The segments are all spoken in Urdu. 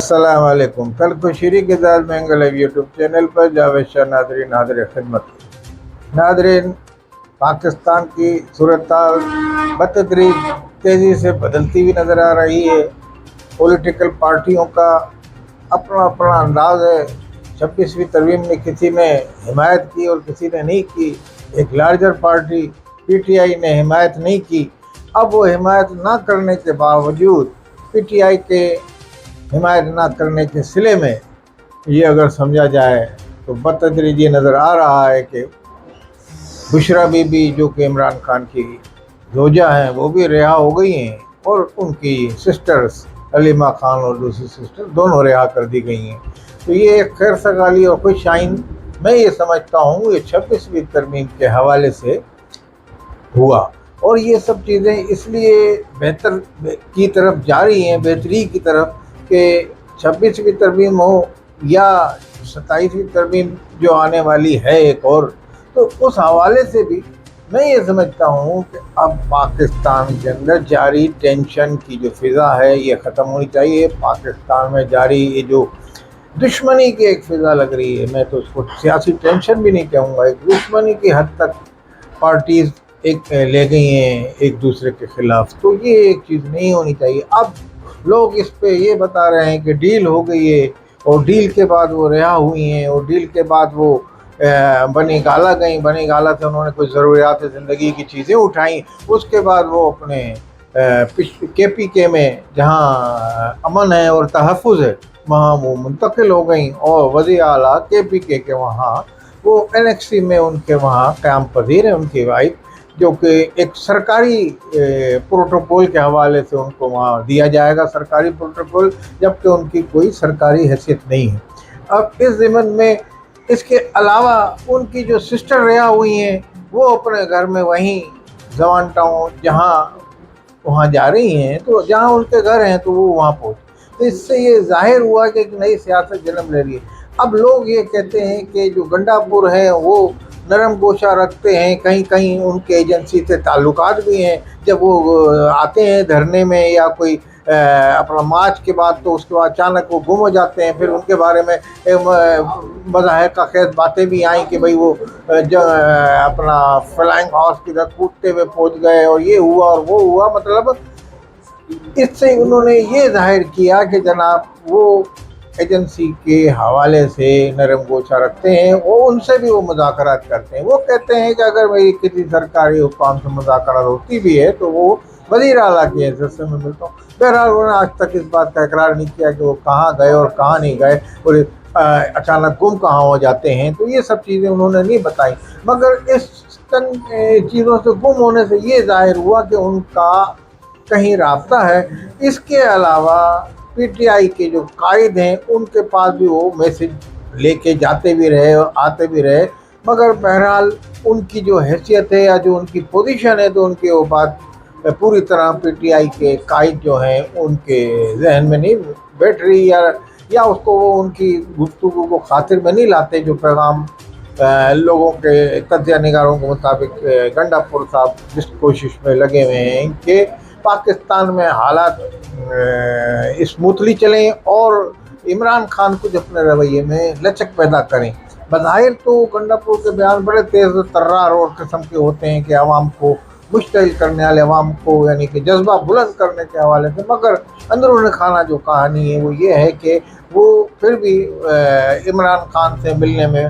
السلام علیکم. کل کوشری کے ساتھ مینگو لائیو یوٹیوب چینل پر جاوید شاہ ناظرین حاضر خدمت. ناظرین، پاکستان کی صورتحال بتدریج تیزی سے بدلتی ہوئی نظر آ رہی ہے. پولیٹیکل پارٹیوں کا اپنا اپنا انداز ہے. 26ویں ترمیم میں کسی نے حمایت کی اور کسی نے نہیں کی. ایک larger party P T I نے حمایت نہیں کی. اب وہ حمایت نہ کرنے کے باوجود پی ٹی آئی کے حمایت نہ کرنے کے صلے میں یہ اگر سمجھا جائے تو بتدریج یہ نظر آ رہا ہے کہ بشرا بی بی جو کہ عمران خان کی زوجہ ہیں وہ بھی رہا ہو گئی ہیں، اور ان کی سسٹرز علیمہ خان اور دوسری سسٹر دونوں رہا کر دی گئی ہیں. تو یہ ایک خیر سگالی اور خوش آئین میں یہ سمجھتا ہوں یہ 26ویں ترمیم کے حوالے سے ہوا. اور یہ سب چیزیں اس لیے بہتر کی طرف جاری ہیں، بہتری کی طرف، کہ 26ویں ترمیم ہو یا 27ویں ترمیم جو آنے والی ہے ایک اور، تو اس حوالے سے بھی میں یہ سمجھتا ہوں کہ اب پاکستان کے اندر جاری ٹینشن کی جو فضا ہے یہ ختم ہونی چاہیے. پاکستان میں جاری یہ جو دشمنی کی ایک فضا لگ رہی ہے، میں تو اس کو سیاسی ٹینشن بھی نہیں کہوں گا، ایک دشمنی کی حد تک پارٹیز ایک لے گئی ہیں ایک دوسرے کے خلاف، تو یہ ایک چیز نہیں ہونی چاہیے. اب لوگ اس پہ یہ بتا رہے ہیں کہ ڈیل ہو گئی ہے اور ڈیل کے بعد وہ رہا ہوئی ہیں، اور ڈیل کے بعد وہ بنی گالا گئیں، بنی گالا سے انہوں نے کچھ ضروریات زندگی کی چیزیں اٹھائیں. اس کے بعد وہ اپنے کے پی کے میں جہاں امن ہے اور تحفظ ہے وہاں وہ منتقل ہو گئیں، اور وزیر اعلیٰ کے پی کے وہاں وہ انیکسی میں ان کے وہاں قیام پذیر ہیں. ان کی وائف جو کہ ایک سرکاری پروٹوکول کے حوالے سے ان کو وہاں دیا جائے گا، سرکاری پروٹوکول، جبکہ ان کی کوئی سرکاری حیثیت نہیں ہے. اب اس ضمن میں اس کے علاوہ ان کی جو سسٹر رہا ہوئی ہیں وہ اپنے گھر میں وہیں زوان ٹاؤن جہاں وہاں جا رہی ہیں، تو جہاں ان کے گھر ہیں تو وہ وہاں پہنچ. تو اس سے یہ ظاہر ہوا کہ ایک نئی سیاست جنم لے رہی ہے. اب لوگ یہ کہتے ہیں کہ جو گنڈا پور ہے وہ نرم گوشہ رکھتے ہیں، کہیں کہیں ان کے ایجنسی سے تعلقات بھی ہیں. جب وہ آتے ہیں دھرنے میں یا کوئی اپنا مارچ کے بعد تو اس کے بعد اچانک وہ گم ہو جاتے ہیں. پھر ان کے بارے میں مظاہر کا خیز باتیں بھی آئیں کہ بھئی وہ اپنا فلائنگ ہاؤس کی طرح کودتے ہوئے پہنچ گئے اور یہ ہوا اور وہ ہوا. مطلب اس سے انہوں نے یہ ظاہر کیا کہ جناب وہ ایجنسی کے حوالے سے نرم گوشہ رکھتے ہیں، اور ان سے بھی وہ مذاکرات کرتے ہیں. وہ کہتے ہیں کہ اگر میری کسی سرکاری حکام سے مذاکرات ہوتی بھی ہے تو وہ وزیر اعلیٰ کی حیثیت سے میں ملتا ہوں. بہرحال انہوں نے آج تک اس بات کا اقرار نہیں کیا کہ وہ کہاں گئے اور کہاں نہیں گئے اور اچانک گم کہاں ہو جاتے ہیں. تو یہ سب چیزیں انہوں نے نہیں بتائی، مگر اس چیزوں سے گم ہونے سے یہ ظاہر ہوا کہ ان کا کہیں رابطہ ہے. اس کے علاوہ پی ٹی آئی کے جو قائد ہیں ان کے پاس بھی وہ میسج لے کے جاتے بھی رہے اور آتے بھی رہے، مگر بہرحال ان کی جو حیثیت ہے یا جو ان کی پوزیشن ہے تو ان کی وہ بات پوری طرح پی ٹی آئی کے قائد جو ہیں ان کے ذہن میں نہیں بیٹھ رہی، یا اس کو وہ ان کی گفتگو کو خاطر میں نہیں لاتے. جو پیغام لوگوں کے تجزیہ نگاروں کے مطابق گنڈا پور صاحب جس کوشش میں لگے ہوئے ہیں کہ پاکستان میں حالات اسموتھلی چلیں اور عمران خان کو اپنے رویے میں لچک پیدا کریں. بظاہر تو گنڈا پور کے بیان بڑے تیز ترار اور قسم کے ہوتے ہیں کہ عوام کو مشتعل کرنے والے، عوام کو یعنی کہ جذبہ بلند کرنے کے حوالے سے، مگر اندرون خانہ جو کہانی ہے وہ یہ ہے کہ وہ پھر بھی عمران خان سے ملنے میں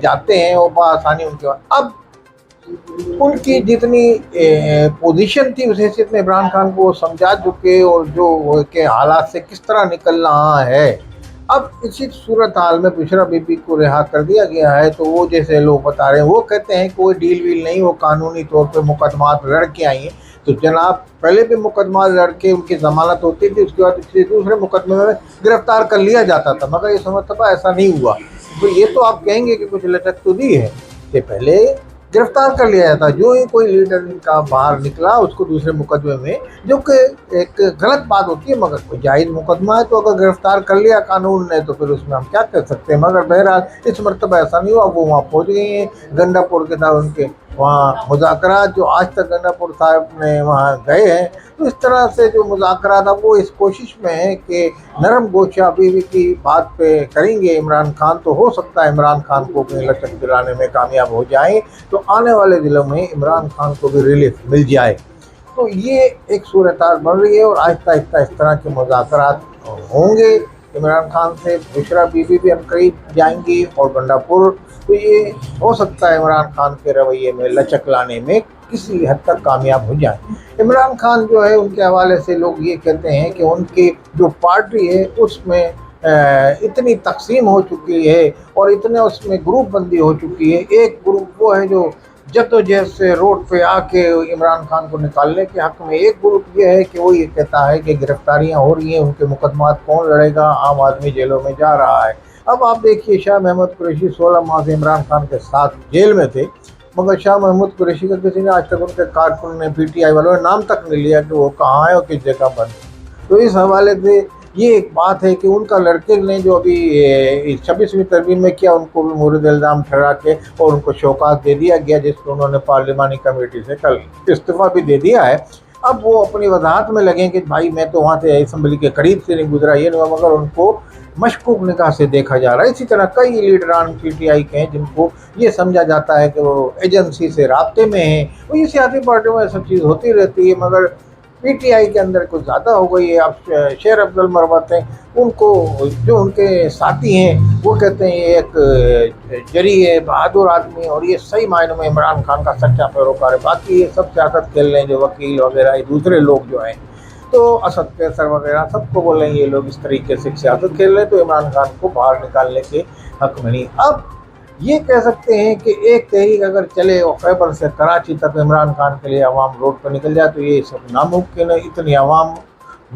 جاتے ہیں اور بآسانی ان کے. اب ان کی جتنی پوزیشن تھی اس حیثیت میں عمران خان کو سمجھا چکے اور جو کہ حالات سے کس طرح نکلنا ہے. اب اسی صورتحال میں بشرا بی بی کو رہا کر دیا گیا ہے، تو وہ جیسے لوگ بتا رہے ہیں وہ کہتے ہیں کہ کوئی ڈیل ویل نہیں، وہ قانونی طور پہ مقدمات لڑ کے آئی ہیں. تو جناب پہلے بھی مقدمات لڑ کے ان کی ضمانت ہوتی تھی، اس کے بعد کسی دوسرے مقدمے میں گرفتار کر لیا جاتا تھا، مگر یہ مرتبہ ایسا نہیں ہوا. تو یہ تو آپ کہیں گے کہ کچھ لچک تو دی ہے کہ پہلے گرفتار کر لیا جاتا، جو ہی کوئی لیڈر کا باہر نکلا اس کو دوسرے مقدمے میں، جو کہ ایک غلط بات ہوتی ہے، مگر کوئی جائز مقدمہ ہے تو اگر گرفتار کر لیا قانون نے تو پھر اس میں ہم کیا کر سکتے ہیں. مگر بہرحال اس مرتبہ ایسا نہیں ہوا، وہ وہاں پہنچ گئی ہیں. گنڈا پور کے ساتھ ان کے وہاں مذاکرات جو آج تک گنڈاپور صاحب نے وہاں گئے ہیں، تو اس طرح سے جو مذاکرات اب وہ اس کوشش میں ہیں کہ نرم گوشہ بیوی کی بات پہ کریں گے عمران خان، تو ہو سکتا ہے عمران خان کو اپنی لچک دلانے میں کامیاب ہو جائیں، تو آنے والے دنوں میں عمران خان کو بھی ریلیف مل جائے۔ تو یہ ایک صورتحال بن رہی ہے، اور آہستہ آہستہ اس طرح کے مذاکرات ہوں گے عمران خان سے۔ بشرا بی بی بھی عنقریب جائیں گی اور گنڈاپور، تو یہ ہو سکتا ہے عمران خان کے رویے میں لچک لانے میں کسی حد تک کامیاب ہو جائیں۔ عمران خان جو ہے، ان کے حوالے سے لوگ یہ کہتے ہیں کہ ان کی جو پارٹی ہے اس میں اتنی تقسیم ہو چکی ہے اور اتنے اس میں گروپ بندی ہو چکی ہے۔ ایک گروپ وہ ہے جو جدوجہد سے روڈ پہ آ کے عمران خان کو نکالنے کے حق میں، ایک گروپ یہ ہے کہ وہ یہ کہتا ہے کہ گرفتاریاں ہو رہی ہیں، ان کے مقدمات کون لڑے گا، عام آدمی جیلوں میں جا رہا ہے۔ اب آپ دیکھیے، شاہ محمود قریشی 16 ماہ سے عمران خان کے ساتھ جیل میں تھے، مگر شاہ محمود قریشی کا کسی نے آج تک، ان کے کارکن نے، پی ٹی آئی والوں نے نام تک نہیں لیا کہ وہ کہاں ہے اور کس جگہ بند ہے۔ تو اس حوالے سے یہ ایک بات ہے کہ ان کا لڑکے نے جو ابھی 26ویں ترمیم میں کیا، ان کو بھی مورد الزام ٹھہرا کے اور ان کو شوکات دے دیا گیا، جس کو انہوں نے پارلیمانی کمیٹی سے کل استعفیٰ بھی دے دیا ہے۔ اب وہ اپنی وضاحت میں لگیں کہ بھائی میں تو وہاں سے اسمبلی کے قریب سے نہیں گزرا، یہ نہیں، مگر ان کو مشکوک نگاہ سے دیکھا جا رہا ہے۔ اسی طرح کئی لیڈران پی ٹی آئی کے ہیں جن کو یہ سمجھا جاتا ہے کہ وہ ایجنسی سے رابطے میں ہیں۔ وہ یہ سیاسی پارٹیوں میں سب چیز ہوتی رہتی ہے، مگر پی ٹی آئی کے اندر کچھ زیادہ ہو گئی ہے۔ اب شیر عبد المروت ہیں، ان کو جو ان کے ساتھی ہیں وہ کہتے ہیں یہ ایک جری ہے، بہادر آدمی، اور یہ صحیح معنوں میں عمران خان کا سچا پیروکار ہے۔ باقی یہ سب سیاست کھیل رہے ہیں، جو وکیل وغیرہ دوسرے لوگ جو ہیں، تو اسد قیصر وغیرہ سب کو بولیں یہ لوگ اس طریقے سے سیاست کھیل رہے ہیں، تو عمران خان کو باہر نکالنے کے حق میں نہیں۔ اب یہ کہہ سکتے ہیں کہ ایک تحریک اگر چلے اور خیبر سے کراچی تک عمران خان کے لیے عوام روڈ پر نکل جائے، تو یہ سب ناممکن ہے۔ اتنی عوام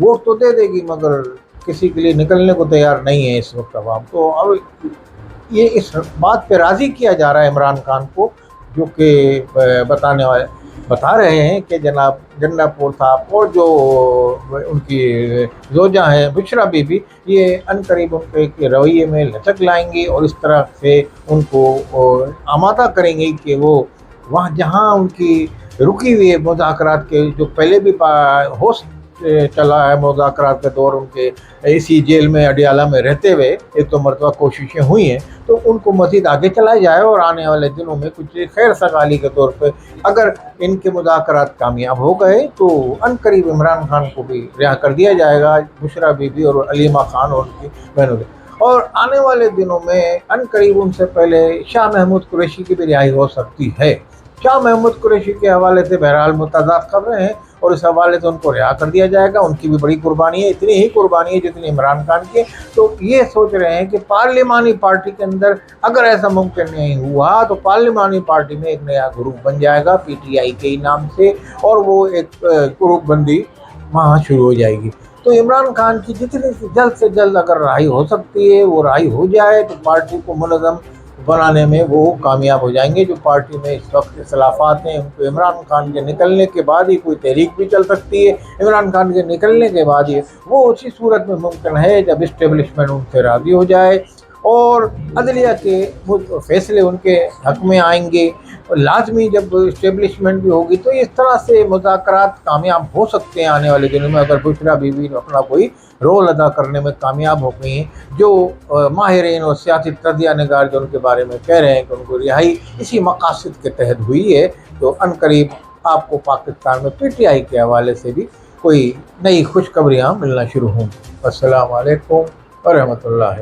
ووٹ تو دے دے گی، مگر کسی کے لیے نکلنے کو تیار نہیں ہے اس وقت عوام۔ تو اب یہ اس بات پہ راضی کیا جا رہا ہے عمران خان کو، جو کہ بتا رہے ہیں کہ جناب گنڈاپور صاحب اور جو ان کی زوجہ ہیں بشرا بی بی، یہ عنقریب ان کے رویے میں لچک لائیں گی اور اس طرح سے ان کو آمادہ کریں گی کہ وہ وہاں جہاں ان کی رکی ہوئی ہے مذاکرات کے، جو پہلے بھی چلا ہے مذاکرات کے دور، ان کے اسی جیل میں اڈیالہ میں رہتے ہوئے ایک تو مرتبہ کوششیں ہوئی ہیں، تو ان کو مزید آگے چلایا جائے، اور آنے والے دنوں میں کچھ خیر سگالی کے طور پہ اگر ان کے مذاکرات کامیاب ہو گئے تو عنقریب عمران خان کو بھی رہا کر دیا جائے گا، بشرا بی بی اور علیمہ خان اور ان کی بہنوں کے، اور آنے والے دنوں میں عنقریب ان سے پہلے شاہ محمود قریشی کی بھی رہائی ہو سکتی ہے۔ شاہ محمود قریشی کے حوالے سے بہرحال متضاد خبریں ہیں، اور اس حوالے سے ان کو رہا کر دیا جائے گا۔ ان کی بھی بڑی قربانی ہے، اتنی ہی قربانی ہے جتنی عمران خان کی۔ تو یہ سوچ رہے ہیں کہ پارلیمانی پارٹی کے اندر اگر ایسا ممکن نہیں ہوا تو پارلیمانی پارٹی میں ایک نیا گروپ بن جائے گا پی ٹی آئی کے نام سے، اور وہ ایک گروپ بندی وہاں شروع ہو جائے گی۔ تو عمران خان کی جتنی سے جلد اگر رہائی ہو سکتی ہے وہ رہائی ہو جائے، تو پارٹی کو منظم بنانے میں وہ کامیاب ہو جائیں گے۔ جو پارٹی میں اس وقت اختلافات ہیں، ان کو عمران خان کے نکلنے کے بعد ہی کوئی تحریک بھی چل سکتی ہے۔ عمران خان کے نکلنے کے بعد ہی وہ اسی صورت میں ممکن ہے جب اسٹیبلشمنٹ ان سے راضی ہو جائے اور عدلیہ کے فیصلے ان کے حق میں آئیں گے۔ لازمی جب اسٹیبلشمنٹ بھی ہوگی تو اس طرح سے مذاکرات کامیاب ہو سکتے ہیں آنے والے دنوں میں، اگر بشرا بی بی اپنا کوئی رول ادا کرنے میں کامیاب ہو گئی ہیں۔ جو ماہرین اور سیاسی تجزیہ نگار جو ان کے بارے میں کہہ رہے ہیں کہ ان کو رہائی اسی مقاصد کے تحت ہوئی ہے، تو عنقریب آپ کو پاکستان میں پی ٹی آئی کے حوالے سے بھی کوئی نئی خوشخبریاں ملنا شروع ہوں گی۔ السلام علیکم ورحمۃ اللہ۔